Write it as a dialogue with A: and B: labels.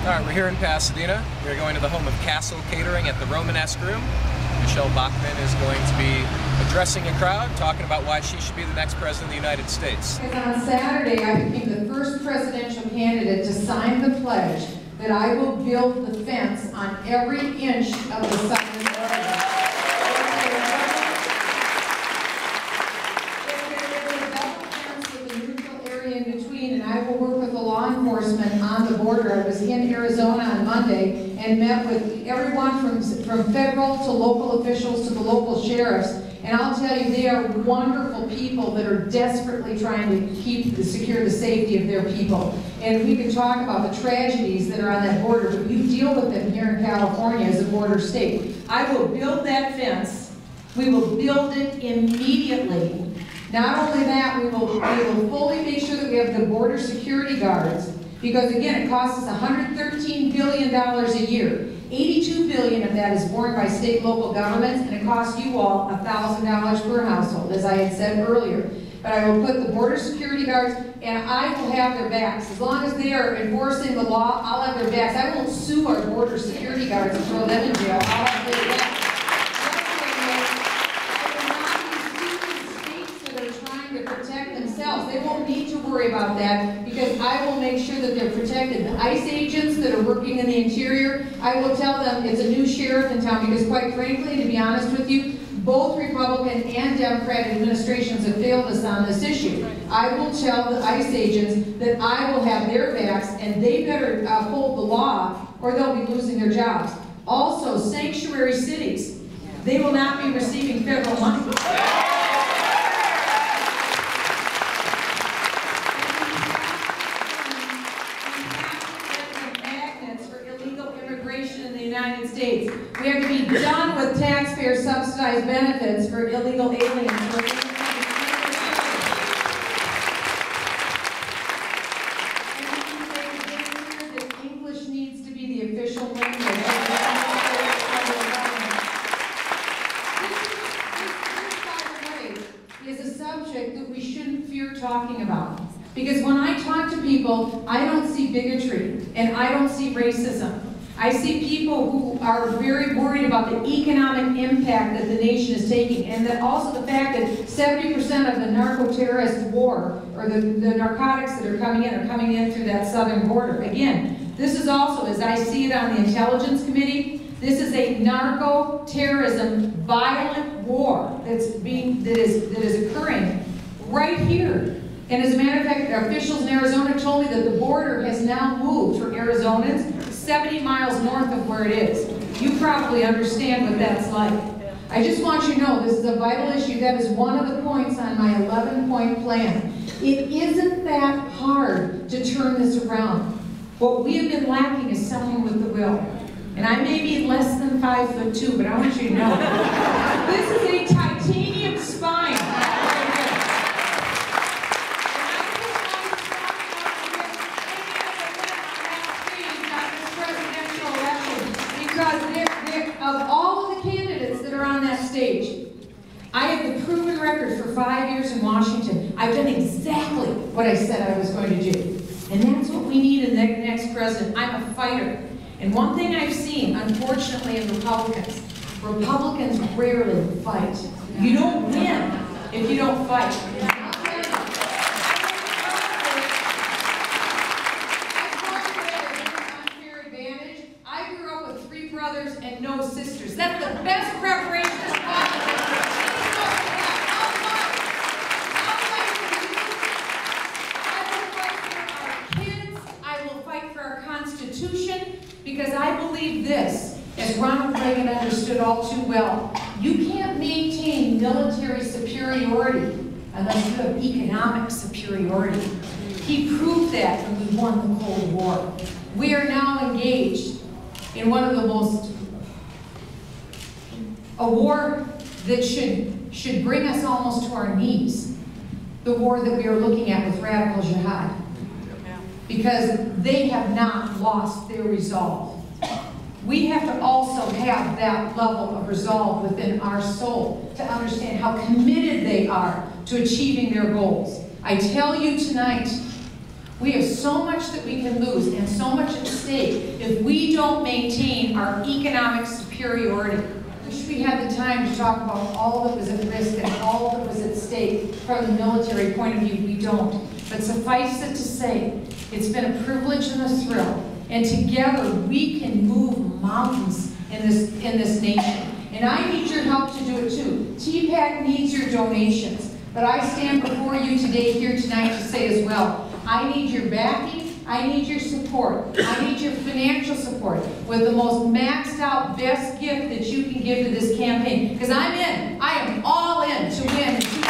A: All right, we're here in Pasadena. We're going to the home of Castle Catering at the Romanesque Room. Michele Bachmann is going to be addressing a crowd, talking about why she should be the next president of the United States.
B: On Saturday, I became the first presidential candidate to sign the pledge that I will build the fence on every inch of the southern border. And I will work with the law enforcement on the border. I was in Arizona on Monday and met with everyone from federal to local officials to the local sheriffs. And I'll tell you, they are wonderful people that are desperately trying to secure the safety of their people. And we can talk about the tragedies that are on that border, but you deal with them here in California as a border state. I will build that fence. We will build it immediately. Not only that, we will fully make sure that we have the border security guards, because again, it costs us $113 billion a year. $82 billion of that is borne by state and local governments, and it costs you all $1,000 per household, as I had said earlier. But I will put the border security guards, and I will have their backs. As long as they are enforcing the law, I'll have their backs. I won't sue our border security guards and throw them in jail. I'll have their backs. They won't need to worry about that because I will make sure that they're protected. The ICE agents that are working in the interior, I will tell them it's a new sheriff in town because quite frankly, to be honest with you, both Republican and Democrat administrations have failed us on this issue. I will tell the ICE agents that I will have their backs and they better uphold the law or they'll be losing their jobs. Also, sanctuary cities, they will not be receiving federal money. In the United States. We have to be done with taxpayer-subsidized benefits for illegal aliens. And English needs to be the official language. This, by the way, is a subject that we shouldn't fear talking about. Because when I talk to people, I don't see bigotry and I don't see racism. I see people who are very worried about the economic impact that the nation is taking, and that also the fact that 70% of the narco-terrorist war, or the narcotics that are coming in through that southern border. Again, this is also, as I see it on the Intelligence Committee, this is a narco-terrorism violent war that is occurring right here. And as a matter of fact, officials in Arizona told me that the border has now moved for Arizonans 70 miles north of where it is. You probably understand what that's like. I just want you to know this is a vital issue. That is one of the points on my 11-point plan. It isn't that hard to turn this around. What we have been lacking is someone with the will. And I may be less than 5'2", but I want you to know this is a titanium spine. Of all of the candidates that are on that stage, I have the proven record for 5 years in Washington. I've done exactly what I said I was going to do. And that's what we need in the next president. I'm a fighter. And one thing I've seen, unfortunately, in Republicans rarely fight. You don't win if you don't fight. Brothers and no sisters. That's the best preparation possible. I will fight for our kids. I will fight for our Constitution because I believe this, as Ronald Reagan understood all too well. You can't maintain military superiority unless you have economic superiority. He proved that when we won the Cold War. We are now engaged in one of the a war that should bring us almost to our knees. The war that we are looking at with radical jihad. Because they have not lost their resolve. We have to also have that level of resolve within our soul to understand how committed they are to achieving their goals. I tell you tonight, We have so much that we can lose and so much at stake if we don't maintain our economic superiority. I wish we had the time to talk about all that was at risk and all that was at stake from the military point of view. We don't. But suffice it to say, it's been a privilege and a thrill. And together we can move mountains in this nation. And I need your help to do it too. TPAC needs your donations. But I stand before you today, here tonight, to say as well, I need your backing, I need your support, I need your financial support with the most maxed out, best gift that you can give to this campaign. Because I'm in, I am all in to win in